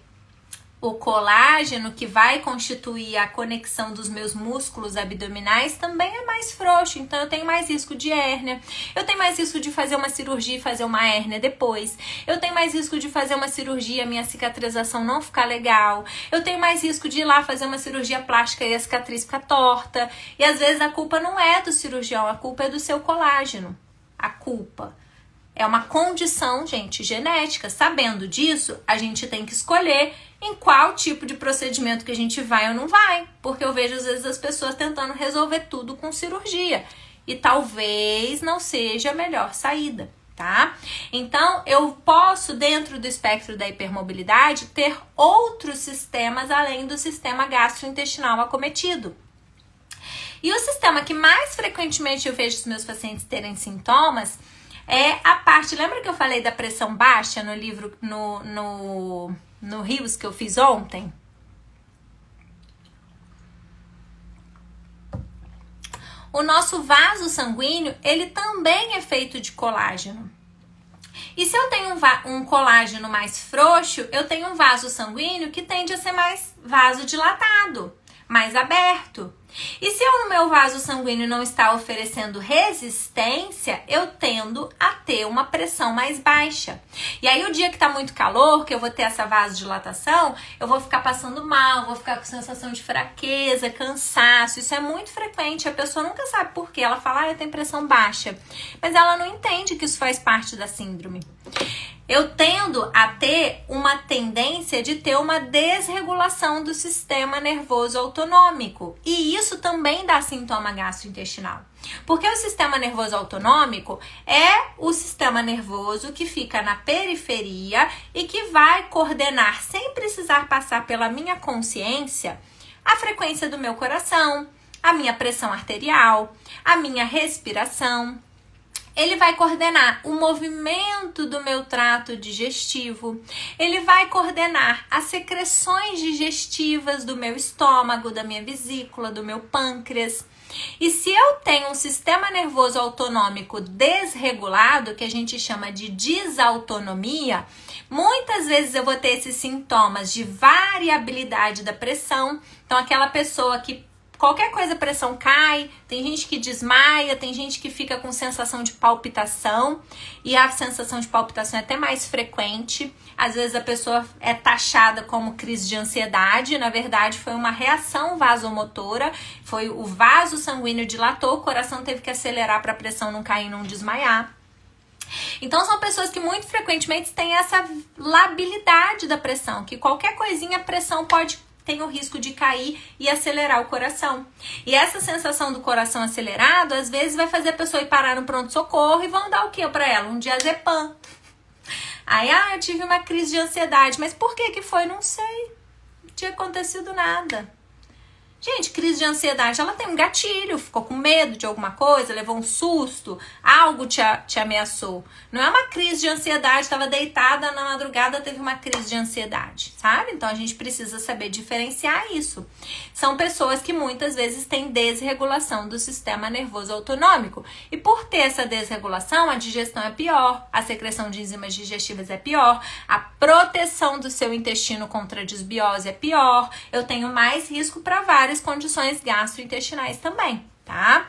O colágeno que vai constituir a conexão dos meus músculos abdominais também é mais frouxo, então eu tenho mais risco de hérnia, eu tenho mais risco de fazer uma cirurgia e fazer uma hérnia depois, eu tenho mais risco de fazer uma cirurgia e a minha cicatrização não ficar legal, eu tenho mais risco de ir lá fazer uma cirurgia plástica e a cicatriz ficar torta, e às vezes a culpa não é do cirurgião, a culpa é do seu colágeno, a culpa é uma condição, gente, genética. Sabendo disso, a gente tem que escolher em qual tipo de procedimento que a gente vai ou não vai. Porque eu vejo, às vezes, as pessoas tentando resolver tudo com cirurgia. E talvez não seja a melhor saída, tá? Então, eu posso, dentro do espectro da hipermobilidade, ter outros sistemas além do sistema gastrointestinal acometido. E o sistema que mais frequentemente eu vejo os meus pacientes terem sintomas é a parte, lembra que eu falei da pressão baixa no livro, no Rios que eu fiz ontem? O nosso vaso sanguíneo, ele também é feito de colágeno. E se eu tenho um colágeno mais frouxo, eu tenho um vaso sanguíneo que tende a ser mais vasodilatado, mais aberto. E se eu no meu vaso sanguíneo não está oferecendo resistência, eu tendo a ter uma pressão mais baixa. E aí o dia que tá muito calor, que eu vou ter essa vasodilatação, eu vou ficar passando mal, vou ficar com sensação de fraqueza, cansaço. Isso é muito frequente, a pessoa nunca sabe por quê. Ela fala, eu tenho pressão baixa. Mas ela não entende que isso faz parte da síndrome. Eu tendo a ter uma tendência de ter uma desregulação do sistema nervoso autonômico. E isso também dá sintoma gastrointestinal. Porque o sistema nervoso autonômico é o sistema nervoso que fica na periferia e que vai coordenar, sem precisar passar pela minha consciência, a frequência do meu coração, a minha pressão arterial, a minha respiração. Ele vai coordenar o movimento do meu trato digestivo, ele vai coordenar as secreções digestivas do meu estômago, da minha vesícula, do meu pâncreas. E se eu tenho um sistema nervoso autonômico desregulado, que a gente chama de desautonomia, muitas vezes eu vou ter esses sintomas de variabilidade da pressão. Então, aquela pessoa que qualquer coisa a pressão cai, tem gente que desmaia, tem gente que fica com sensação de palpitação, e a sensação de palpitação é até mais frequente. Às vezes a pessoa é taxada como crise de ansiedade, na verdade foi uma reação vasomotora, foi o vaso sanguíneo dilatou, o coração teve que acelerar para a pressão não cair e não desmaiar. Então são pessoas que muito frequentemente têm essa labilidade da pressão, que qualquer coisinha a pressão tem o risco de cair e acelerar o coração. E essa sensação do coração acelerado, às vezes, vai fazer a pessoa ir parar no pronto-socorro e vão dar o que pra ela? Um diazepam. Aí, eu tive uma crise de ansiedade. Mas por que foi? Não sei. Não tinha acontecido nada. Gente, crise de ansiedade, ela tem um gatilho, ficou com medo de alguma coisa, levou um susto, algo te ameaçou. Não é uma crise de ansiedade, estava deitada na madrugada, teve uma crise de ansiedade, sabe? Então a gente precisa saber diferenciar isso. São pessoas que muitas vezes têm desregulação do sistema nervoso autonômico. E por ter essa desregulação, a digestão é pior, a secreção de enzimas digestivas é pior, a proteção do seu intestino contra a desbiose é pior, eu tenho mais risco para várias condições gastrointestinais também, tá?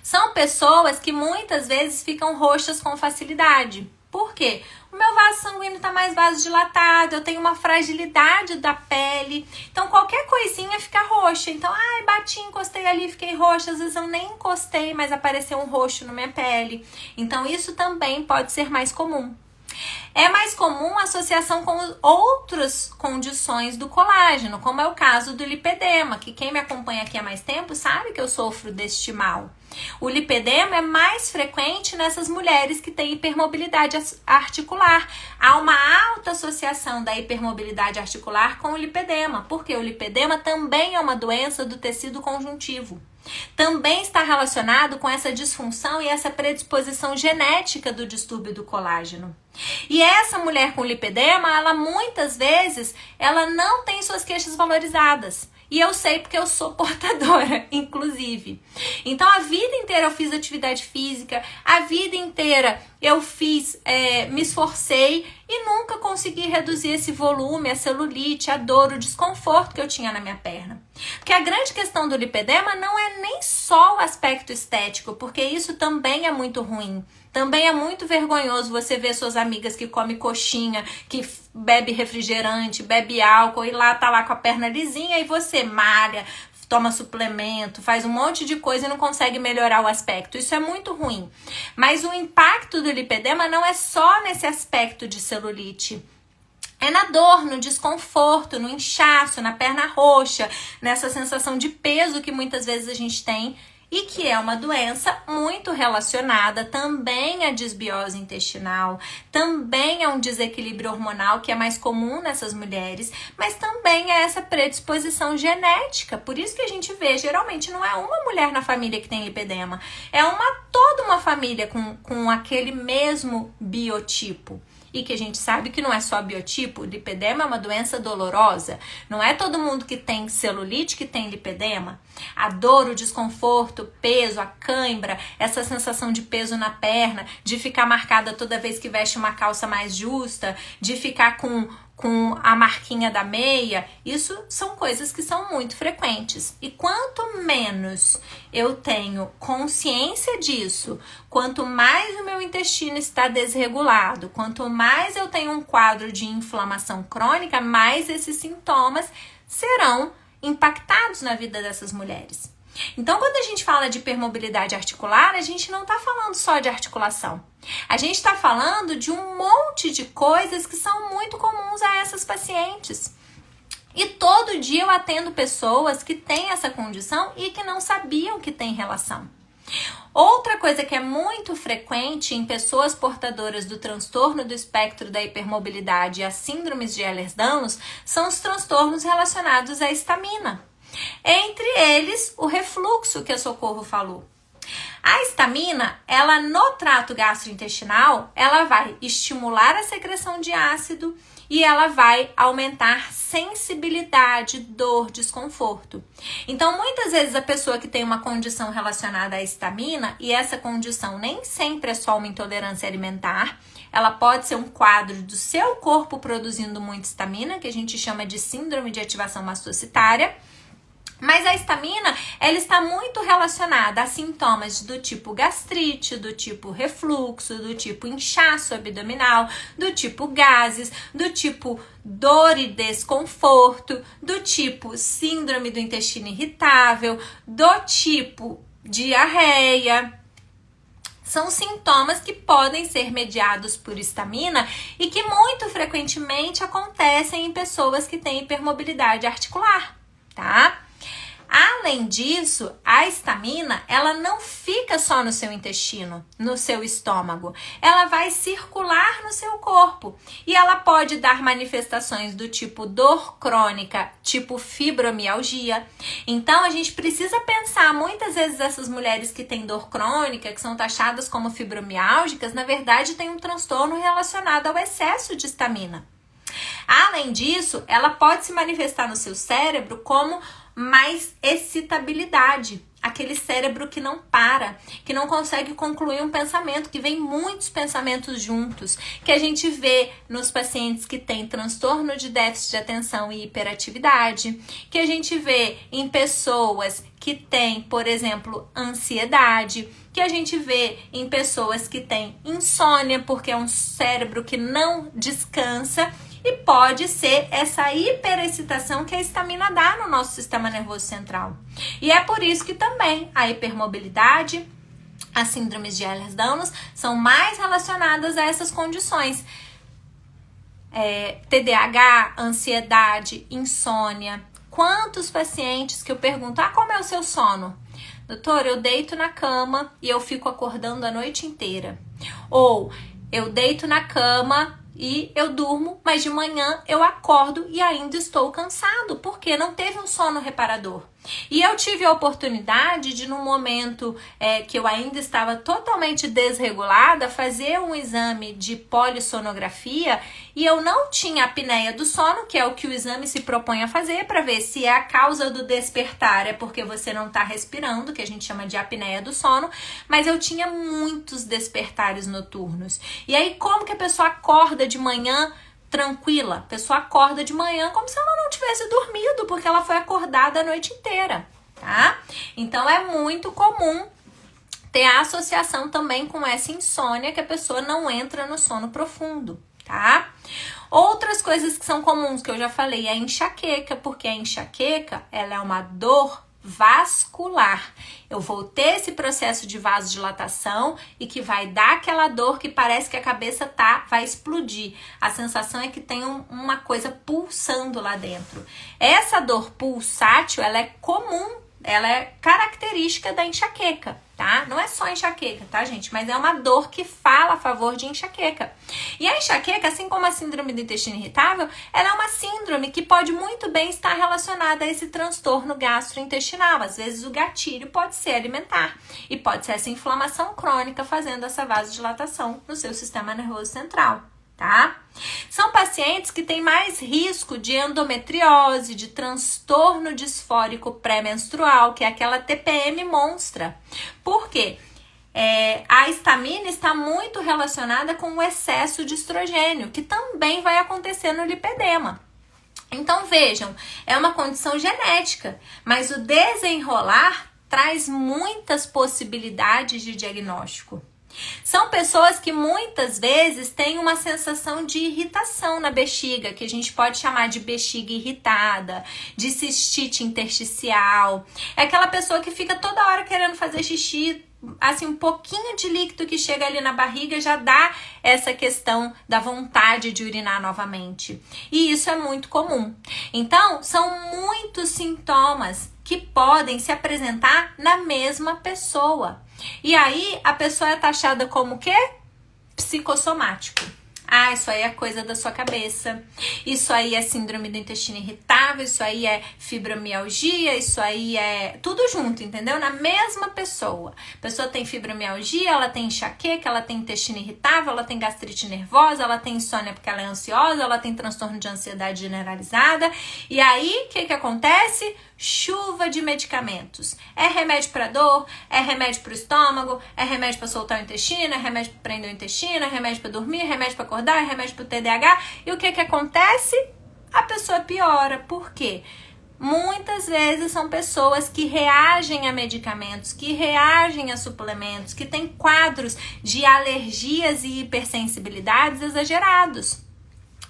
São pessoas que muitas vezes ficam roxas com facilidade. Por quê? O meu vaso sanguíneo tá mais vasodilatado, eu tenho uma fragilidade da pele, então qualquer coisinha fica roxa. Então, bati, encostei ali, fiquei roxa, às vezes eu nem encostei, mas apareceu um roxo na minha pele. Então, isso também pode ser mais comum. É mais comum a associação com outras condições do colágeno, como é o caso do lipedema, que quem me acompanha aqui há mais tempo sabe que eu sofro deste mal. O lipedema é mais frequente nessas mulheres que têm hipermobilidade articular. Há uma alta associação da hipermobilidade articular com o lipedema, porque o lipedema também é uma doença do tecido conjuntivo. Também está relacionado com essa disfunção e essa predisposição genética do distúrbio do colágeno. E essa mulher com lipedema, ela muitas vezes, ela não tem suas queixas valorizadas. E eu sei porque eu sou portadora, inclusive. Então, a vida inteira eu fiz atividade física, a vida inteira eu me esforcei e nunca consegui reduzir esse volume, a celulite, a dor, o desconforto que eu tinha na minha perna. Porque a grande questão do lipedema não é nem só o aspecto estético, porque isso também é muito ruim. Também é muito vergonhoso você ver suas amigas que comem coxinha, que bebe refrigerante, bebe álcool e lá tá lá com a perna lisinha e você malha, toma suplemento, faz um monte de coisa e não consegue melhorar o aspecto. Isso é muito ruim. Mas o impacto do lipedema não é só nesse aspecto de celulite. É na dor, no desconforto, no inchaço, na perna roxa, nessa sensação de peso que muitas vezes a gente tem e que é uma doença muito relacionada também à desbiose intestinal, também a um desequilíbrio hormonal que é mais comum nessas mulheres, mas também a essa predisposição genética. Por isso que a gente vê, geralmente não é uma mulher na família que tem lipedema, é toda uma família com aquele mesmo biotipo. e que a gente sabe que não é só biotipo, o lipedema é uma doença dolorosa. Não é todo mundo que tem celulite que tem lipedema. A dor, o desconforto, o peso, a cãibra, essa sensação de peso na perna, de ficar marcada toda vez que veste uma calça mais justa, de ficar com a marquinha da meia, isso são coisas que são muito frequentes. E quanto menos eu tenho consciência disso, quanto mais o meu intestino está desregulado, quanto mais eu tenho um quadro de inflamação crônica, mais esses sintomas serão impactados na vida dessas mulheres. Então, quando a gente fala de hipermobilidade articular, a gente não está falando só de articulação. A gente está falando de um monte de coisas que são muito comuns a essas pacientes. E todo dia eu atendo pessoas que têm essa condição e que não sabiam que tem relação. Outra coisa que é muito frequente em pessoas portadoras do transtorno do espectro da hipermobilidade e as síndromes de Ehlers-Danlos são os transtornos relacionados à histamina. Entre eles, o refluxo que a Socorro falou. A histamina, ela no trato gastrointestinal, ela vai estimular a secreção de ácido e ela vai aumentar sensibilidade, dor, desconforto. Então, muitas vezes a pessoa que tem uma condição relacionada à histamina, e essa condição nem sempre é só uma intolerância alimentar, ela pode ser um quadro do seu corpo produzindo muita histamina, que a gente chama de síndrome de ativação mastocitária. Mas a histamina, ela está muito relacionada a sintomas do tipo gastrite, do tipo refluxo, do tipo inchaço abdominal, do tipo gases, do tipo dor e desconforto, do tipo síndrome do intestino irritável, do tipo diarreia. São sintomas que podem ser mediados por histamina e que muito frequentemente acontecem em pessoas que têm hipermobilidade articular, tá? Além disso, a histamina, ela não fica só no seu intestino, no seu estômago. Ela vai circular no seu corpo e ela pode dar manifestações do tipo dor crônica, tipo fibromialgia. Então, a gente precisa pensar, muitas vezes essas mulheres que têm dor crônica, que são taxadas como fibromiálgicas, na verdade tem um transtorno relacionado ao excesso de histamina. Além disso, ela pode se manifestar no seu cérebro como mais excitabilidade, aquele cérebro que não para, que não consegue concluir um pensamento, que vem muitos pensamentos juntos, que a gente vê nos pacientes que têm transtorno de déficit de atenção e hiperatividade, que a gente vê em pessoas que têm, por exemplo, ansiedade, que a gente vê em pessoas que têm insônia, porque é um cérebro que não descansa. E pode ser essa hiperexcitação que a histamina dá no nosso sistema nervoso central. E é por isso que também a hipermobilidade, as síndromes de Ehlers-Danlos são mais relacionadas a essas condições. TDAH, ansiedade, insônia. Quantos pacientes que eu pergunto, como é o seu sono? Doutor, eu deito na cama e eu fico acordando a noite inteira. Ou eu deito na cama e eu durmo, mas de manhã eu acordo e ainda estou cansado, porque não teve um sono reparador. E eu tive a oportunidade de, num momento que eu ainda estava totalmente desregulada, fazer um exame de polissonografia e eu não tinha apneia do sono, que é o que o exame se propõe a fazer para ver se é a causa do despertar, é porque você não está respirando, que a gente chama de apneia do sono, mas eu tinha muitos despertares noturnos. E aí, como que a pessoa acorda de manhã tranquila? A pessoa acorda de manhã como se ela não tivesse dormido, porque ela foi acordada a noite inteira, tá? Então, é muito comum ter a associação também com essa insônia, que a pessoa não entra no sono profundo, tá? Outras coisas que são comuns, que eu já falei, é a enxaqueca, porque a enxaqueca, ela é uma dor vascular. Eu vou ter esse processo de vasodilatação e que vai dar aquela dor que parece que a cabeça vai explodir. A sensação é que tem uma coisa pulsando lá dentro. Essa dor pulsátil, ela é comum, ela é característica da enxaqueca, tá? Não é só enxaqueca, tá, gente? Mas é uma dor que fala a favor de enxaqueca. E a enxaqueca, assim como a síndrome do intestino irritável, ela é uma síndrome que pode muito bem estar relacionada a esse transtorno gastrointestinal. Às vezes o gatilho pode ser alimentar e pode ser essa inflamação crônica fazendo essa vasodilatação no seu sistema nervoso central, tá? São pacientes que têm mais risco de endometriose, de transtorno disfórico pré-menstrual, que é aquela TPM monstra. Por quê? A histamina está muito relacionada com o excesso de estrogênio, que também vai acontecer no lipedema. Então vejam, é uma condição genética, mas o desenrolar traz muitas possibilidades de diagnóstico. São pessoas que muitas vezes têm uma sensação de irritação na bexiga, que a gente pode chamar de bexiga irritada, de cistite intersticial. É aquela pessoa que fica toda hora querendo fazer xixi, assim, um pouquinho de líquido que chega ali na barriga já dá essa questão da vontade de urinar novamente. E isso é muito comum. Então, são muitos sintomas que podem se apresentar na mesma pessoa. E aí, a pessoa é taxada como o quê? Psicossomático. Ah, isso aí é coisa da sua cabeça. Isso aí é síndrome do intestino irritável, isso aí é fibromialgia, isso aí é tudo junto, entendeu? Na mesma pessoa. A pessoa tem fibromialgia, ela tem enxaqueca, ela tem intestino irritável, ela tem gastrite nervosa, ela tem insônia porque ela é ansiosa, ela tem transtorno de ansiedade generalizada. E aí, o que acontece? Chuva de medicamentos. É remédio para dor, é remédio para o estômago, é remédio para soltar o intestino, é remédio para prender o intestino, é remédio para dormir, é remédio para acordar, é remédio para o TDAH. E o que acontece? A pessoa piora. Por quê? Muitas vezes são pessoas que reagem a medicamentos, que reagem a suplementos, que têm quadros de alergias e hipersensibilidades exagerados.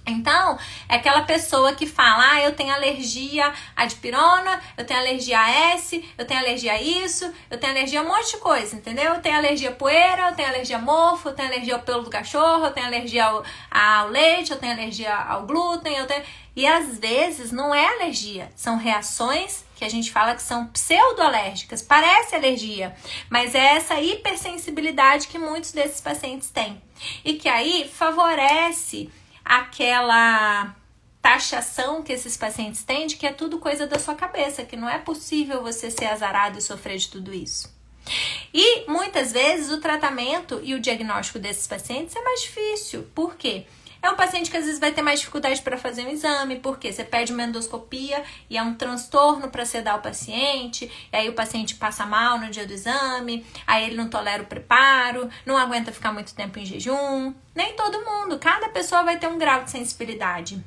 Então, é aquela pessoa que fala, eu tenho alergia à dipirona, eu tenho alergia a S, eu tenho alergia a isso, eu tenho alergia a um monte de coisa, entendeu? Eu tenho alergia a poeira, eu tenho alergia a mofo, eu tenho alergia ao pelo do cachorro, eu tenho alergia ao leite, eu tenho alergia ao glúten, E às vezes não é alergia, são reações que a gente fala que são pseudoalérgicas, parece alergia, mas é essa hipersensibilidade que muitos desses pacientes têm. E que aí favorece aquela taxação que esses pacientes têm de que é tudo coisa da sua cabeça, que não é possível você ser azarado e sofrer de tudo isso. E muitas vezes o tratamento e o diagnóstico desses pacientes é mais difícil. Por quê? É um paciente que às vezes vai ter mais dificuldade para fazer um exame, porque você pede uma endoscopia e é um transtorno para sedar o paciente, e aí o paciente passa mal no dia do exame, aí ele não tolera o preparo, não aguenta ficar muito tempo em jejum. Nem todo mundo, cada pessoa vai ter um grau de sensibilidade.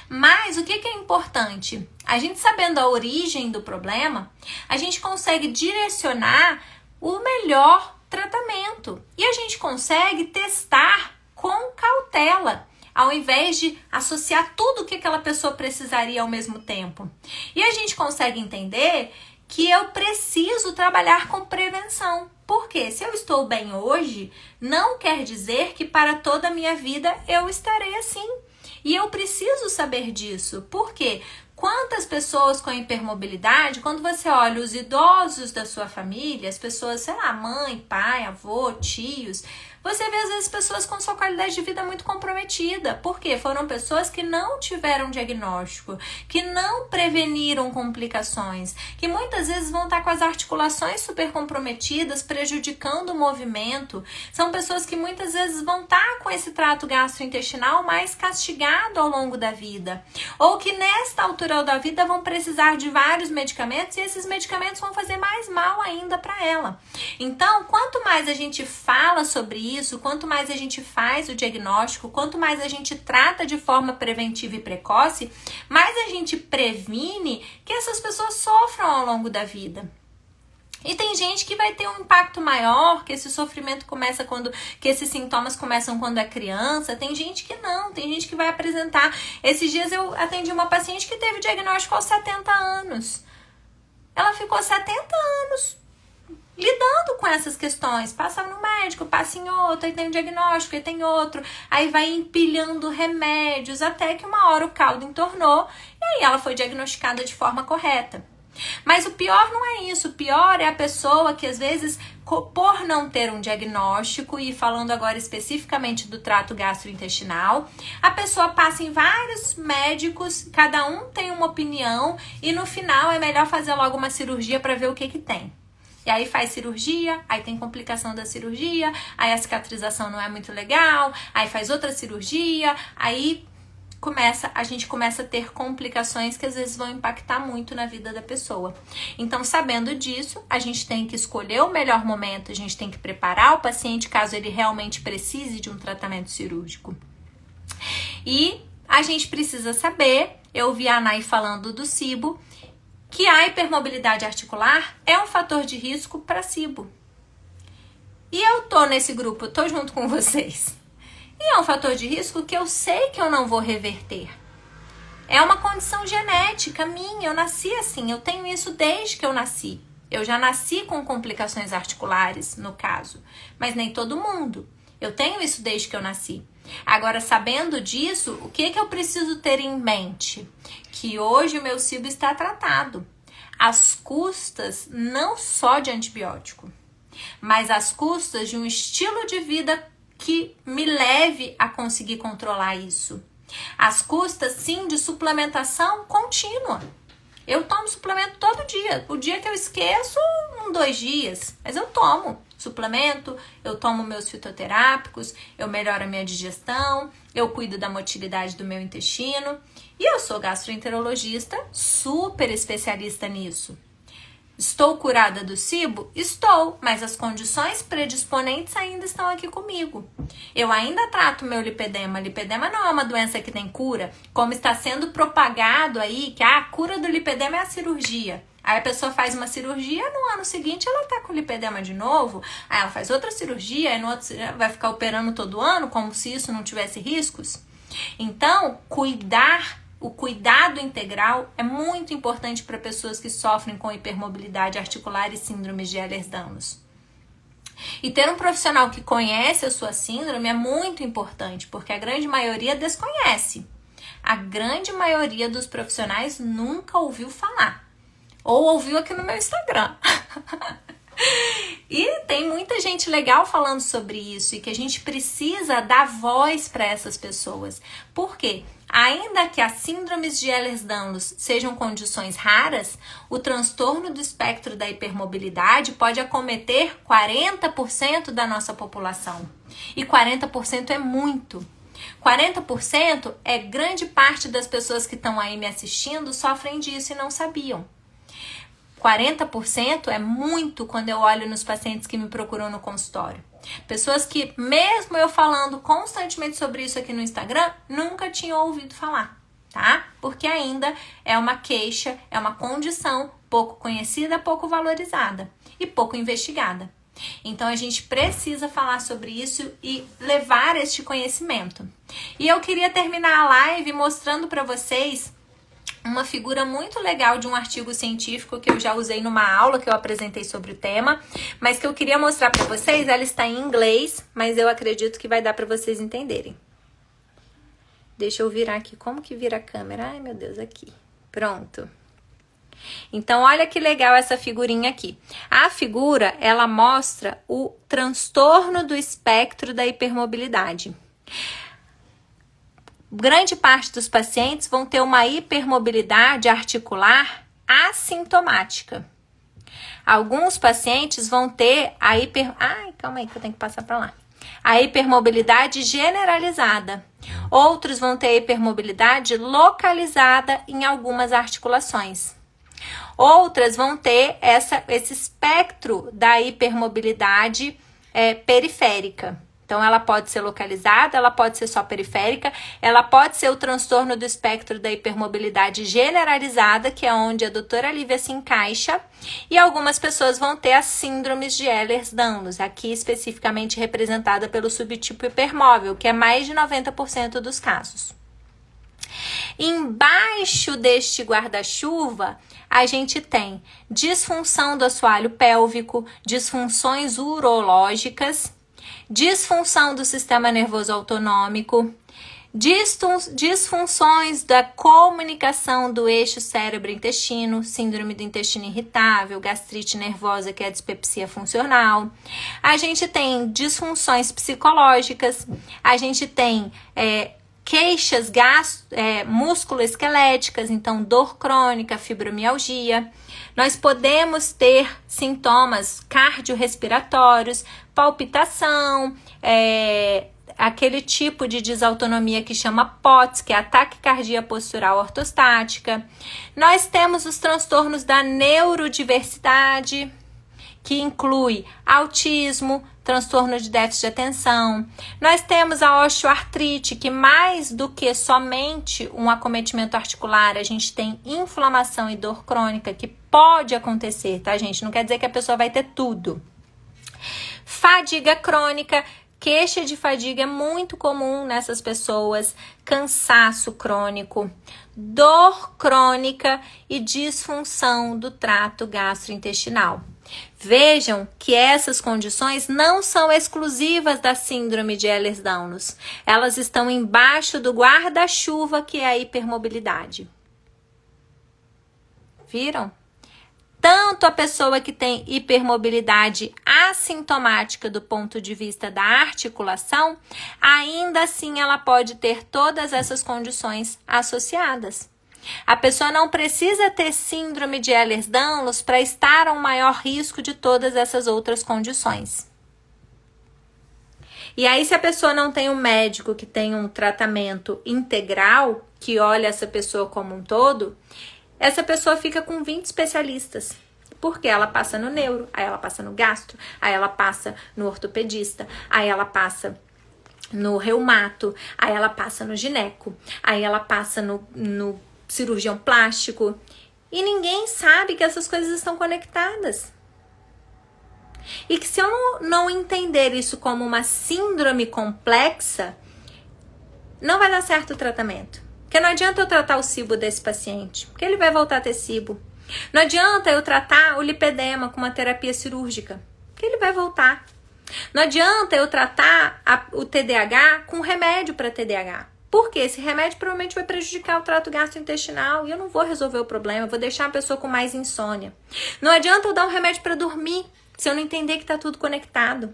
Mas o que é importante? A gente sabendo a origem do problema, a gente consegue direcionar o melhor tratamento e a gente consegue testar com cautela, ao invés de associar tudo o que aquela pessoa precisaria ao mesmo tempo. E a gente consegue entender que eu preciso trabalhar com prevenção. Porque se eu estou bem hoje, não quer dizer que para toda a minha vida eu estarei assim. E eu preciso saber disso. Por quê? Quantas pessoas com hipermobilidade, quando você olha os idosos da sua família, as pessoas, sei lá, mãe, pai, avô, tios, você vê às vezes pessoas com sua qualidade de vida muito comprometida. Por quê? Foram pessoas que não tiveram diagnóstico, que não preveniram complicações, que muitas vezes vão estar com as articulações super comprometidas, prejudicando o movimento. São pessoas que muitas vezes vão estar com esse trato gastrointestinal mais castigado ao longo da vida. Ou que nesta altura da vida vão precisar de vários medicamentos e esses medicamentos vão fazer mais mal ainda para ela. Então, quanto mais a gente fala sobre isso, quanto mais a gente faz o diagnóstico, quanto mais a gente trata de forma preventiva e precoce, mais a gente previne que essas pessoas sofram ao longo da vida. E tem gente que vai ter um impacto maior, que esse sofrimento começa que esses sintomas começam quando é criança. Tem gente que não, tem gente que vai apresentar. Esses dias eu atendi uma paciente que teve diagnóstico aos 70 anos. Ela ficou 70 anos lidando com essas questões, passa no médico, passa em outro, aí tem um diagnóstico, aí tem outro, aí vai empilhando remédios, até que uma hora o caldo entornou, e aí ela foi diagnosticada de forma correta. Mas o pior não é isso, o pior é a pessoa que às vezes, por não ter um diagnóstico, e falando agora especificamente do trato gastrointestinal, a pessoa passa em vários médicos, cada um tem uma opinião, e no final é melhor fazer logo uma cirurgia para ver o que tem. E aí faz cirurgia, aí tem complicação da cirurgia, aí a cicatrização não é muito legal, aí faz outra cirurgia, aí a gente começa a ter complicações que às vezes vão impactar muito na vida da pessoa. Então, sabendo disso, a gente tem que escolher o melhor momento, a gente tem que preparar o paciente caso ele realmente precise de um tratamento cirúrgico. E a gente precisa saber, eu vi a Nay falando do SIBO, que a hipermobilidade articular é um fator de risco para SIBO. E eu tô nesse grupo, eu tô junto com vocês. E é um fator de risco que eu sei que eu não vou reverter. É uma condição genética minha, eu nasci assim, eu tenho isso desde que eu nasci. Eu já nasci com complicações articulares, no caso, mas nem todo mundo. Eu tenho isso desde que eu nasci. Agora, sabendo disso, o que eu preciso ter em mente? Que hoje o meu SIBO está tratado. Às custas não só de antibiótico, mas às custas de um estilo de vida que me leve a conseguir controlar isso. Às custas, sim, de suplementação contínua. Eu tomo suplemento todo dia. O dia que eu esqueço, 2 dias. Mas eu tomo suplemento, eu tomo meus fitoterápicos, eu melhoro a minha digestão, eu cuido da motilidade do meu intestino. E eu sou gastroenterologista, super especialista nisso. Estou curada do SIBO? Estou, mas as condições predisponentes ainda estão aqui comigo. Eu ainda trato meu lipedema. Lipedema não é uma doença que tem cura, como está sendo propagado aí, que a cura do lipedema é a cirurgia. Aí a pessoa faz uma cirurgia, no ano seguinte ela tá com lipedema de novo, aí ela faz outra cirurgia, aí no outro vai ficar operando todo ano, como se isso não tivesse riscos. Então, o cuidado integral é muito importante para pessoas que sofrem com hipermobilidade articular e síndromes de Ehlers-Danlos. E ter um profissional que conhece a sua síndrome é muito importante, porque a grande maioria desconhece. A grande maioria dos profissionais nunca ouviu falar. Ou ouviu aqui no meu Instagram. E tem muita gente legal falando sobre isso e que a gente precisa dar voz para essas pessoas. Por quê? Ainda que as síndromes de Ehlers-Danlos sejam condições raras, o transtorno do espectro da hipermobilidade pode acometer 40% da nossa população. E 40% é muito. 40% é grande parte das pessoas que estão aí me assistindo sofrem disso e não sabiam. 40% é muito quando eu olho nos pacientes que me procuram no consultório. Pessoas que, mesmo eu falando constantemente sobre isso aqui no Instagram, nunca tinham ouvido falar, tá? Porque ainda é uma queixa, é uma condição pouco conhecida, pouco valorizada e pouco investigada. Então, a gente precisa falar sobre isso e levar este conhecimento. E eu queria terminar a live mostrando para vocês uma figura muito legal de um artigo científico que eu já usei numa aula que eu apresentei sobre o tema, mas que eu queria mostrar para vocês. Ela está em inglês, mas eu acredito que vai dar para vocês entenderem. Deixa eu virar aqui. Como que vira a câmera? Ai, meu Deus, aqui. Pronto. Então, olha que legal essa figurinha aqui. A figura, ela mostra o transtorno do espectro da hipermobilidade. Grande parte dos pacientes vão ter uma hipermobilidade articular assintomática. Alguns pacientes vão ter calma aí que eu tenho que passar para lá. A hipermobilidade generalizada. Outros vão ter hipermobilidade localizada em algumas articulações. Outras vão ter esse espectro da hipermobilidade periférica. Então, ela pode ser localizada, ela pode ser só periférica, ela pode ser o transtorno do espectro da hipermobilidade generalizada, que é onde a doutora Lívia se encaixa, e algumas pessoas vão ter as síndromes de Ehlers-Danlos, aqui especificamente representada pelo subtipo hipermóvel, que é mais de 90% dos casos. Embaixo deste guarda-chuva, a gente tem disfunção do assoalho pélvico, disfunções urológicas, disfunção do sistema nervoso autonômico, disfunções da comunicação do eixo cérebro-intestino, síndrome do intestino irritável, gastrite nervosa, que é a dispepsia funcional. A gente tem disfunções psicológicas, a gente tem queixas músculo-esqueléticas, então dor crônica, fibromialgia. Nós podemos ter sintomas cardiorrespiratórios, palpitação, aquele tipo de desautonomia que chama POTS, que é ataque cardíaco postural ortostática. Nós temos os transtornos da neurodiversidade, que inclui autismo, transtorno de déficit de atenção. Nós temos a osteoartrite, que mais do que somente um acometimento articular, a gente tem inflamação e dor crônica, que pode acontecer, tá, gente? Não quer dizer que a pessoa vai ter tudo. Fadiga crônica, queixa de fadiga é muito comum nessas pessoas, cansaço crônico, dor crônica e disfunção do trato gastrointestinal. Vejam que essas condições não são exclusivas da síndrome de Ehlers-Danlos. Elas estão embaixo do guarda-chuva, que é a hipermobilidade. Viram? Tanto a pessoa que tem hipermobilidade assintomática do ponto de vista da articulação, ainda assim ela pode ter todas essas condições associadas. A pessoa não precisa ter síndrome de Ehlers-Danlos para estar a um maior risco de todas essas outras condições. E aí, se a pessoa não tem um médico que tem um tratamento integral, que olha essa pessoa como um todo, essa pessoa fica com 20 especialistas. Porque ela passa no neuro, aí ela passa no gastro, aí ela passa no ortopedista, aí ela passa no reumato, aí ela passa no gineco, aí ela passa no cirurgião plástico, e ninguém sabe que essas coisas estão conectadas. E que se eu não entender isso como uma síndrome complexa, não vai dar certo o tratamento. Porque não adianta eu tratar o SIBO desse paciente, porque ele vai voltar a ter SIBO. Não adianta eu tratar o lipedema com uma terapia cirúrgica, porque ele vai voltar. Não adianta eu tratar o TDAH com remédio para TDAH. Porque esse remédio provavelmente vai prejudicar o trato gastrointestinal e eu não vou resolver o problema, eu vou deixar a pessoa com mais insônia. Não adianta eu dar um remédio para dormir se eu não entender que está tudo conectado.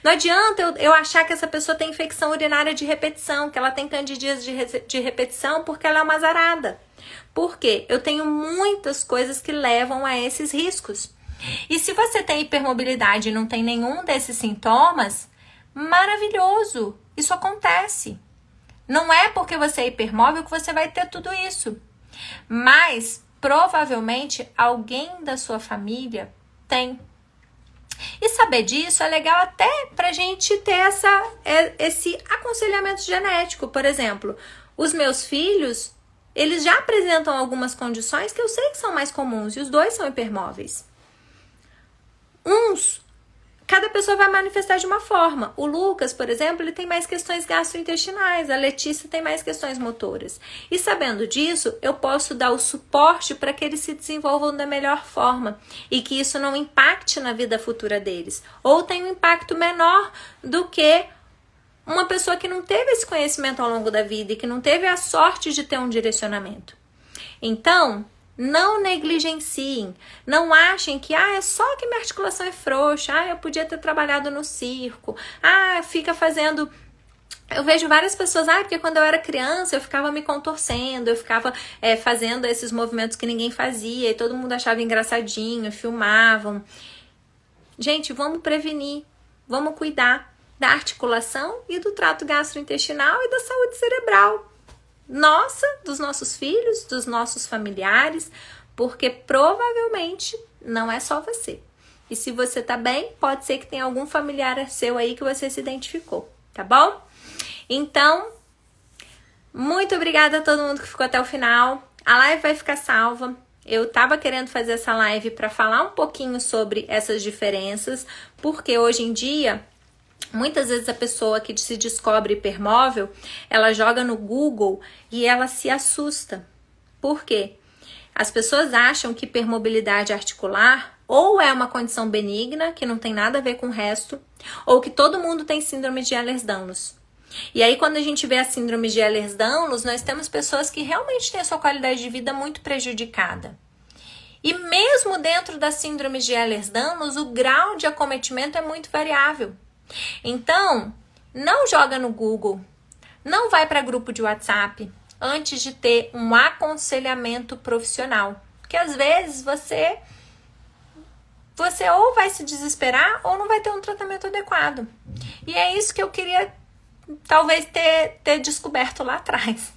Não adianta eu achar que essa pessoa tem infecção urinária de repetição, que ela tem candidíase de repetição porque ela é uma azarada. Por quê? Eu tenho muitas coisas que levam a esses riscos. E se você tem hipermobilidade e não tem nenhum desses sintomas, maravilhoso, isso acontece. Não é porque você é hipermóvel que você vai ter tudo isso. Mas, provavelmente, alguém da sua família tem. E saber disso é legal até pra gente ter esse aconselhamento genético. Por exemplo, os meus filhos, eles já apresentam algumas condições que eu sei que são mais comuns. E os dois são hipermóveis. Cada pessoa vai manifestar de uma forma. O Lucas, por exemplo, ele tem mais questões gastrointestinais. A Letícia tem mais questões motoras. E sabendo disso, eu posso dar o suporte para que eles se desenvolvam da melhor forma. E que isso não impacte na vida futura deles. Ou tenha um impacto menor do que uma pessoa que não teve esse conhecimento ao longo da vida e que não teve a sorte de ter um direcionamento. Então, não negligenciem, não achem que é só que minha articulação é frouxa, eu podia ter trabalhado no circo, fica fazendo... Eu vejo várias pessoas, porque quando eu era criança eu ficava me contorcendo, eu ficava fazendo esses movimentos que ninguém fazia e todo mundo achava engraçadinho, filmavam. Gente, vamos prevenir, vamos cuidar da articulação e do trato gastrointestinal e da saúde cerebral. Nossa, dos nossos filhos, dos nossos familiares, porque provavelmente não é só você. E se você tá bem, pode ser que tenha algum familiar seu aí que você se identificou, tá bom? Então, muito obrigada a todo mundo que ficou até o final. A live vai ficar salva. Eu tava querendo fazer essa live para falar um pouquinho sobre essas diferenças, porque hoje em dia... Muitas vezes a pessoa que se descobre hipermóvel, ela joga no Google e ela se assusta. Por quê? As pessoas acham que hipermobilidade articular ou é uma condição benigna, que não tem nada a ver com o resto, ou que todo mundo tem síndrome de Ehlers-Danlos. E aí, quando a gente vê a síndrome de Ehlers-Danlos, nós temos pessoas que realmente têm a sua qualidade de vida muito prejudicada. E mesmo dentro da síndrome de Ehlers-Danlos, o grau de acometimento é muito variável. Então, não joga no Google, Não vai para grupo de WhatsApp antes de ter um aconselhamento profissional. Porque às vezes você ou vai se desesperar ou não vai ter um tratamento adequado. E é isso que eu queria talvez ter descoberto lá atrás.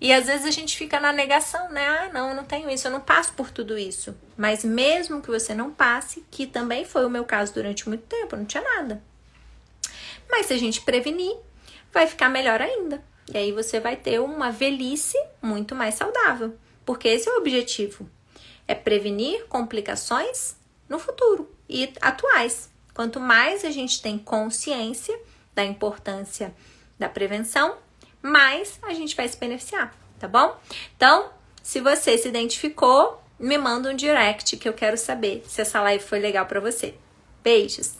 E às vezes a gente fica na negação, né? Ah, não, eu não tenho isso, eu não passo por tudo isso. Mas mesmo que você não passe, que também foi o meu caso durante muito tempo, não tinha nada. Mas se a gente prevenir, vai ficar melhor ainda. E aí você vai ter uma velhice muito mais saudável. Porque esse é o objetivo. É prevenir complicações no futuro e atuais. Quanto mais a gente tem consciência da importância da prevenção, mais a gente vai se beneficiar, tá bom? Então, se você se identificou, me manda um direct que eu quero saber se essa live foi legal pra você. Beijos!